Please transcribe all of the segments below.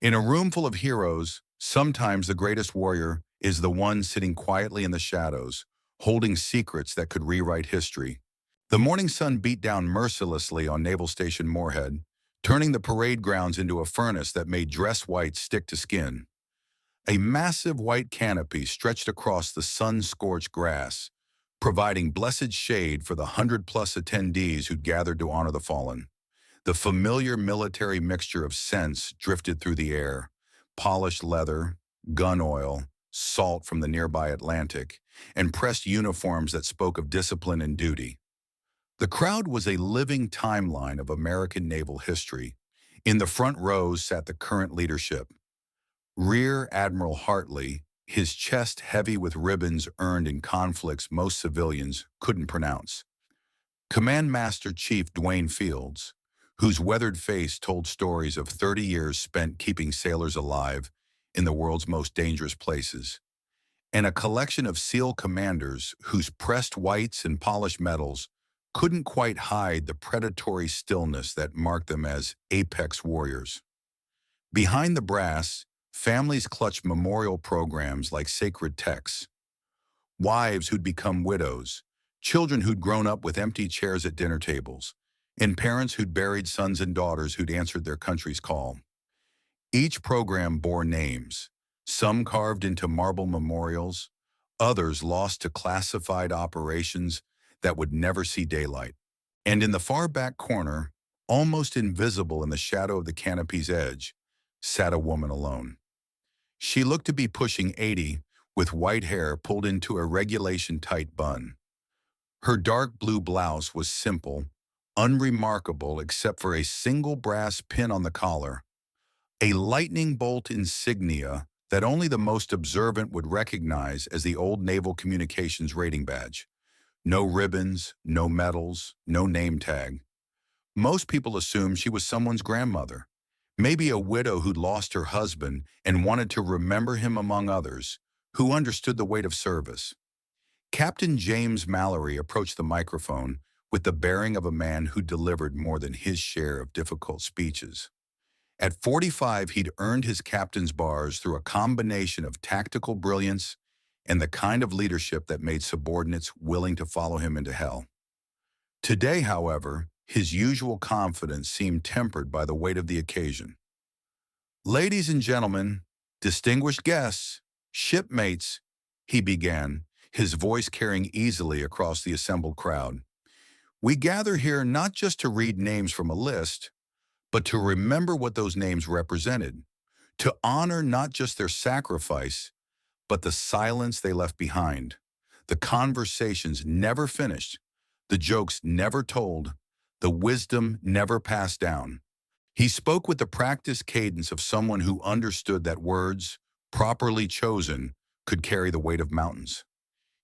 In a room full of heroes, sometimes the greatest warrior is the one sitting quietly in the shadows, holding secrets that could rewrite history. The morning sun beat down mercilessly on Naval Station Moorhead, turning the parade grounds into a furnace that made dress white stick to skin. A massive white canopy stretched across the sun-scorched grass, providing blessed shade for the 100-plus attendees who'd gathered to honor the fallen. The familiar military mixture of scents drifted through the air: polished leather, gun oil, salt from the nearby Atlantic, and pressed uniforms that spoke of discipline and duty. The crowd was a living timeline of American naval history. In the front rows sat the current leadership: Rear Admiral Hartley, his chest heavy with ribbons earned in conflicts most civilians couldn't pronounce; Command Master Chief Dwayne Fields, whose weathered face told stories of 30 years spent keeping sailors alive in the world's most dangerous places; and a collection of SEAL commanders whose pressed whites and polished metals couldn't quite hide the predatory stillness that marked them as apex warriors. Behind the brass, families clutched memorial programs like sacred texts: wives who'd become widows, children who'd grown up with empty chairs at dinner tables, and parents who'd buried sons and daughters who'd answered their country's call. Each program bore names, some carved into marble memorials, others lost to classified operations that would never see daylight. And in the far back corner, almost invisible in the shadow of the canopy's edge, sat a woman alone. She looked to be pushing 80, with white hair pulled into a regulation-tight bun. Her dark blue blouse was simple, unremarkable except for a single brass pin on the collar, a lightning bolt insignia that only the most observant would recognize as the old Naval Communications rating badge. No ribbons, no medals, no name tag. Most people assumed she was someone's grandmother, maybe a widow who'd lost her husband and wanted to remember him among others, who understood the weight of service. Captain James Mallory approached the microphone with the bearing of a man who delivered more than his share of difficult speeches. At 45, he'd earned his captain's bars through a combination of tactical brilliance and the kind of leadership that made subordinates willing to follow him into hell. Today, however, his usual confidence seemed tempered by the weight of the occasion. "Ladies and gentlemen, distinguished guests, shipmates," he began, his voice carrying easily across the assembled crowd. "We gather here not just to read names from a list, but to remember what those names represented, to honor not just their sacrifice, but the silence they left behind, the conversations never finished, the jokes never told, the wisdom never passed down." He spoke with the practiced cadence of someone who understood that words, properly chosen, could carry the weight of mountains.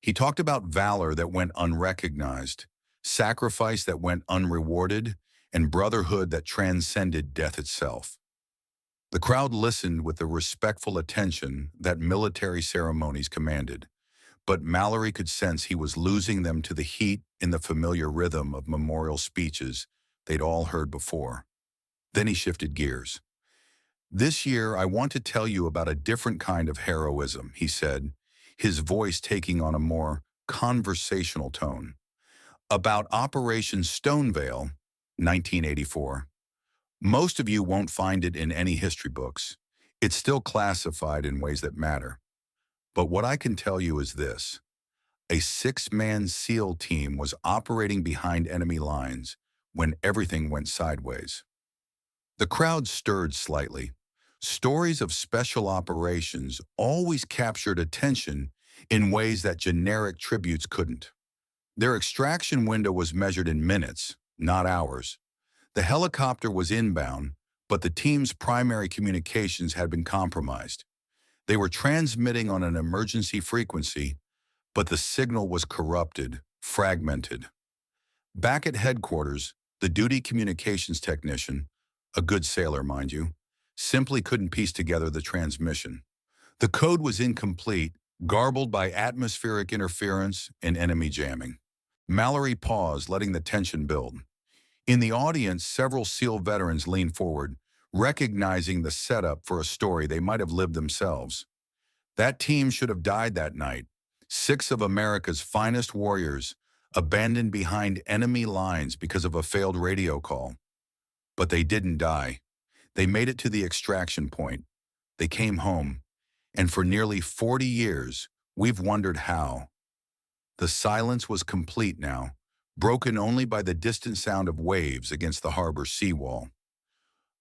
He talked about valor that went unrecognized, sacrifice that went unrewarded, and brotherhood that transcended death itself. The crowd listened with the respectful attention that military ceremonies commanded, but Mallory could sense he was losing them to the heat in the familiar rhythm of memorial speeches they'd all heard before. Then he shifted gears. "This year, I want to tell you about a different kind of heroism," he said, his voice taking on a more conversational tone. "About Operation Stonevale, 1984. Most of you won't find it in any history books. It's still classified in ways that matter. But what I can tell you is this: a 6-man SEAL team was operating behind enemy lines when everything went sideways." The crowd stirred slightly. Stories of special operations always captured attention in ways that generic tributes couldn't. Their extraction window was measured in minutes, not hours. The helicopter was inbound, but the team's primary communications had been compromised. They were transmitting on an emergency frequency, but the signal was corrupted, fragmented. Back at headquarters, the duty communications technician, a good sailor, mind you, simply couldn't piece together the transmission. The code was incomplete, garbled by atmospheric interference and enemy jamming. Mallory paused, letting the tension build. In the audience, several SEAL veterans leaned forward, recognizing the setup for a story they might have lived themselves. That team should have died that night. 6 of America's finest warriors abandoned behind enemy lines because of a failed radio call. But they didn't die. They made it to the extraction point. They came home. And for nearly 40 years, we've wondered how. The silence was complete now, broken only by the distant sound of waves against the harbor seawall.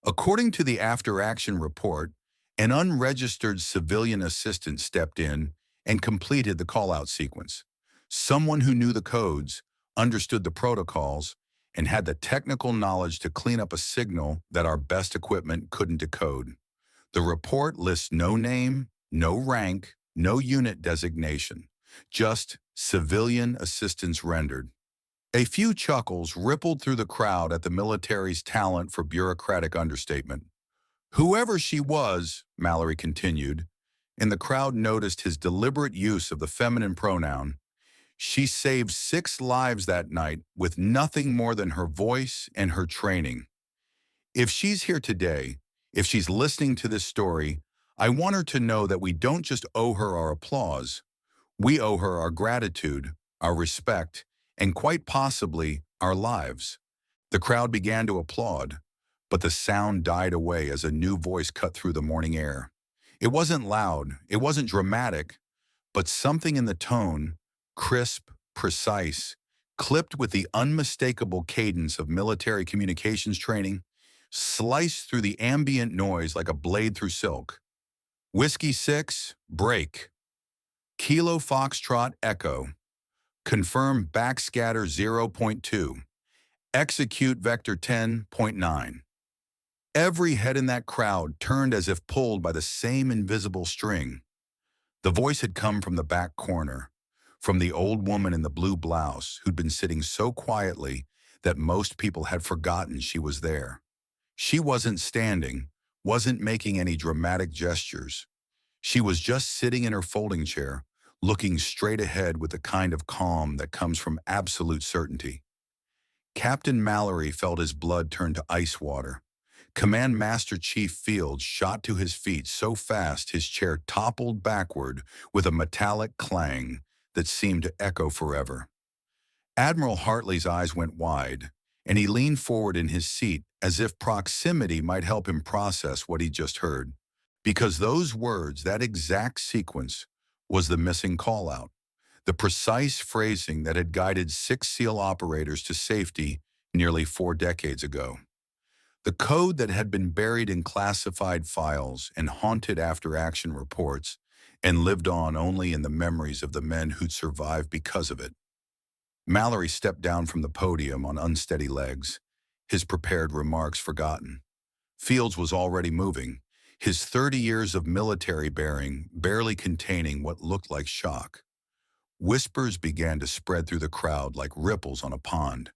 According to the after-action report, an unregistered civilian assistant stepped in and completed the call-out sequence. Someone who knew the codes, understood the protocols, and had the technical knowledge to clean up a signal that our best equipment couldn't decode. The report lists no name, no rank, no unit designation, just civilian assistance rendered. A few chuckles rippled through the crowd at the military's talent for bureaucratic understatement. Whoever she was, Mallory continued, and the crowd noticed his deliberate use of the feminine pronoun, she saved 6 lives that night with nothing more than her voice and her training. If she's here today, if she's listening to this story, I want her to know that we don't just owe her our applause. We owe her our gratitude, our respect, and quite possibly our lives. The crowd began to applaud, but the sound died away as a new voice cut through the morning air. It wasn't loud, it wasn't dramatic, but something in the tone, crisp, precise, clipped with the unmistakable cadence of military communications training, sliced through the ambient noise like a blade through silk. Whiskey 6, break. Kilo Foxtrot Echo. Confirm backscatter 0.2. Execute vector 10.9. Every head in that crowd turned as if pulled by the same invisible string. The voice had come from the back corner, from the old woman in the blue blouse who'd been sitting so quietly that most people had forgotten she was there. She wasn't standing, wasn't making any dramatic gestures. She was just sitting in her folding chair, looking straight ahead with the kind of calm that comes from absolute certainty. Captain Mallory felt his blood turn to ice water. Command Master Chief Fields shot to his feet so fast his chair toppled backward with a metallic clang that seemed to echo forever. Admiral Hartley's eyes went wide, and he leaned forward in his seat as if proximity might help him process what he just heard. Because those words, that exact sequence, was the missing call-out, the precise phrasing that had guided 6 SEAL operators to safety nearly 4 decades ago. The code that had been buried in classified files and haunted after-action reports and lived on only in the memories of the men who'd survived because of it. Mallory stepped down from the podium on unsteady legs, his prepared remarks forgotten. Fields was already moving, his 30 years of military bearing barely containing what looked like shock. Whispers began to spread through the crowd like ripples on a pond,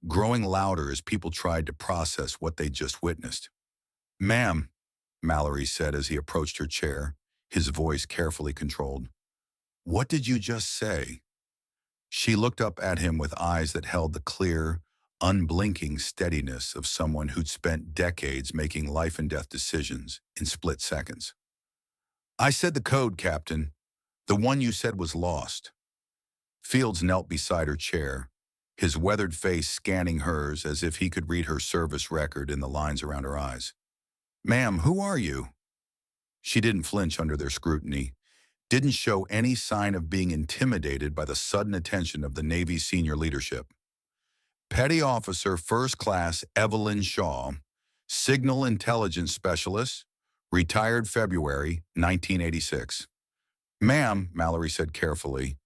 growing louder as people tried to process what they'd just witnessed. "Ma'am," Mallory said as he approached her chair, his voice carefully controlled. "What did you just say?" She looked up at him with eyes that held the clear, unblinking steadiness of someone who'd spent decades making life-and-death decisions in split seconds. "I said the code, Captain. The one you said was lost." Fields knelt beside her chair, his weathered face scanning hers as if he could read her service record in the lines around her eyes. "Ma'am, who are you?" She didn't flinch under their scrutiny, didn't show any sign of being intimidated by the sudden attention of the Navy's senior leadership. "Petty Officer First Class Evelyn Shaw, Signal Intelligence Specialist, retired February 1986. "Ma'am," Mallory said carefully,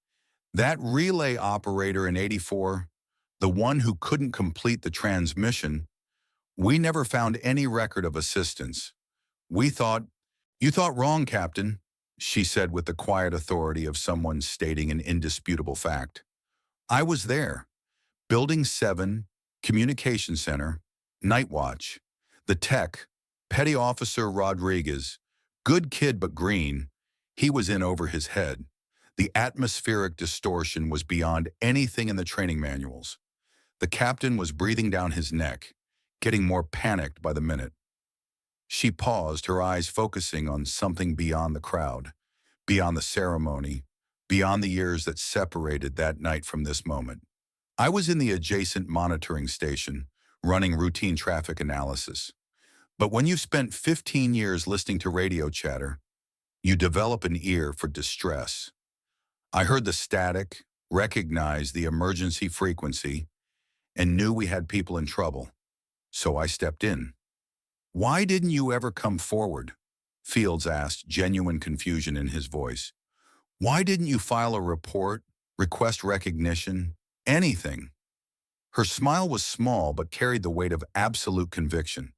"that relay operator in 84, the one who couldn't complete the transmission, we never found any record of assistance. We thought—" "You thought wrong, Captain," she said with the quiet authority of someone stating an indisputable fact. "I was there. Building 7, Communication Center, Night Watch. The tech, Petty Officer Rodriguez, good kid but green, he was in over his head. The atmospheric distortion was beyond anything in the training manuals. The captain was breathing down his neck, getting more panicked by the minute. She paused, her eyes focusing on something beyond the crowd, beyond the ceremony, beyond the years that separated that night from this moment. I was in the adjacent monitoring station, running routine traffic analysis. But when you've spent 15 years listening to radio chatter, you develop an ear for distress. I heard the static, recognized the emergency frequency, and knew we had people in trouble. So I stepped in. "Why didn't you ever come forward?" Fields asked, genuine confusion in his voice. "Why didn't you file a report, request recognition, anything?" Her smile was small but carried the weight of absolute conviction.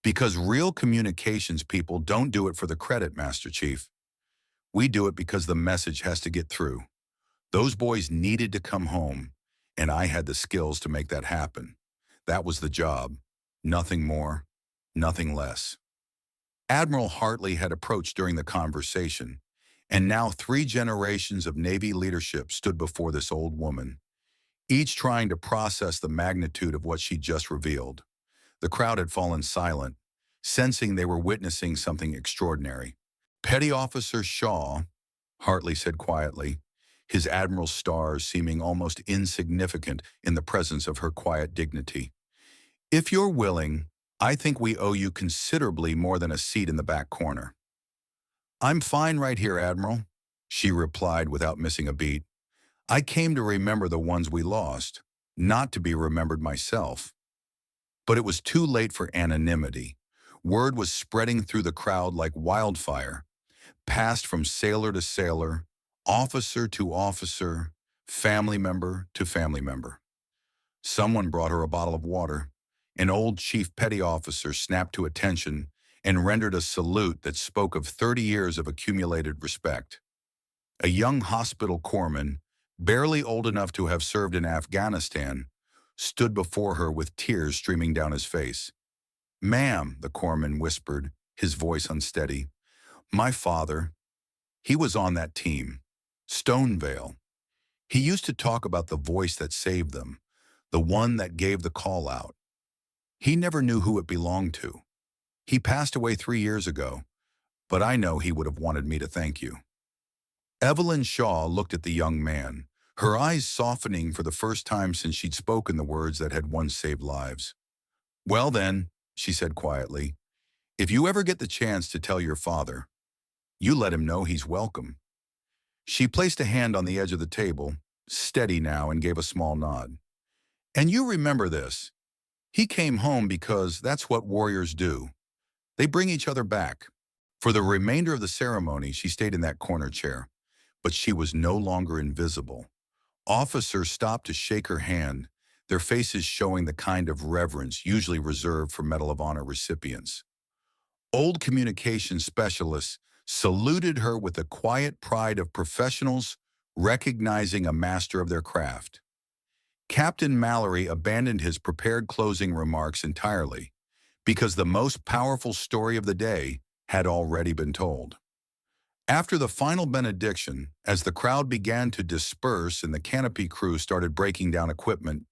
"Because real communications people don't do it for the credit, Master Chief. We do it because the message has to get through. Those boys needed to come home, and I had the skills to make that happen. That was the job. Nothing more, nothing less." Admiral Hartley had approached during the conversation, and now 3 generations of Navy leadership stood before this old woman, each trying to process the magnitude of what she just revealed. The crowd had fallen silent, sensing they were witnessing something extraordinary. "Petty Officer Shaw," Hartley said quietly, his admiral's stars seeming almost insignificant in the presence of her quiet dignity. "If you're willing, I think we owe you considerably more than a seat in the back corner." "I'm fine right here, Admiral," she replied without missing a beat. "I came to remember the ones we lost, not to be remembered myself." But it was too late for anonymity. Word was spreading through the crowd like wildfire, passed from sailor to sailor, officer to officer, family member to family member. Someone brought her a bottle of water. An old chief petty officer snapped to attention and rendered a salute that spoke of 30 years of accumulated respect. A young hospital corpsman, barely old enough to have served in Afghanistan, stood before her with tears streaming down his face. "Ma'am," the corpsman whispered, his voice unsteady, "my father, he was on that team. Stonevale. He used to talk about the voice that saved them, the one that gave the call out. He never knew who it belonged to. He passed away 3 years ago, but I know he would have wanted me to thank you." Evelyn Shaw looked at the young man, her eyes softening for the first time since she'd spoken the words that had once saved lives. "Well then," she said quietly, "if you ever get the chance to tell your father, you let him know he's welcome." She placed a hand on the edge of the table, steady now, and gave a small nod. "And you remember this. He came home because that's what warriors do. They bring each other back." For the remainder of the ceremony, she stayed in that corner chair, but she was no longer invisible. Officers stopped to shake her hand, their faces showing the kind of reverence usually reserved for Medal of Honor recipients. Old communications specialists saluted her with the quiet pride of professionals recognizing a master of their craft. Captain Mallory abandoned his prepared closing remarks entirely, because the most powerful story of the day had already been told. After the final benediction, as the crowd began to disperse and the canopy crew started breaking down equipment,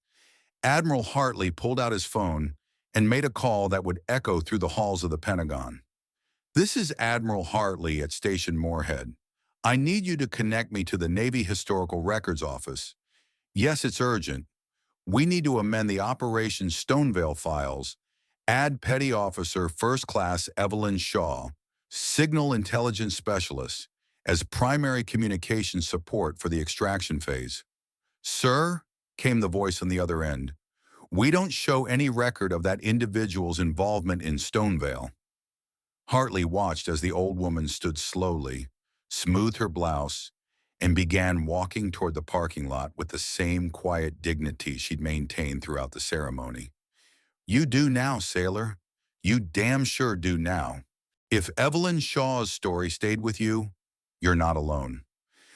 Admiral Hartley pulled out his phone and made a call that would echo through the halls of the Pentagon. "This is Admiral Hartley at Station Moorhead. I need you to connect me to the Navy Historical Records Office. Yes, it's urgent. We need to amend the Operation Stonevale files, add Petty Officer First Class Evelyn Shaw, Signal Intelligence Specialist, as primary communication support for the extraction phase." "Sir," came the voice on the other end, "we don't show any record of that individual's involvement in Stonevale." Hartley watched as the old woman stood slowly, smoothed her blouse, and began walking toward the parking lot with the same quiet dignity she'd maintained throughout the ceremony. "You do now, sailor. You damn sure do now. If Evelyn Shaw's story stayed with you, you're not alone.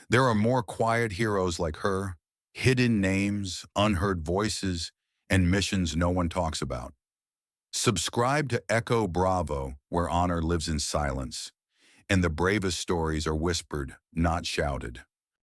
There are more quiet heroes like her, hidden names, unheard voices, and missions no one talks about. Subscribe to Echo Bravo, where honor lives in silence, and the bravest stories are whispered, not shouted."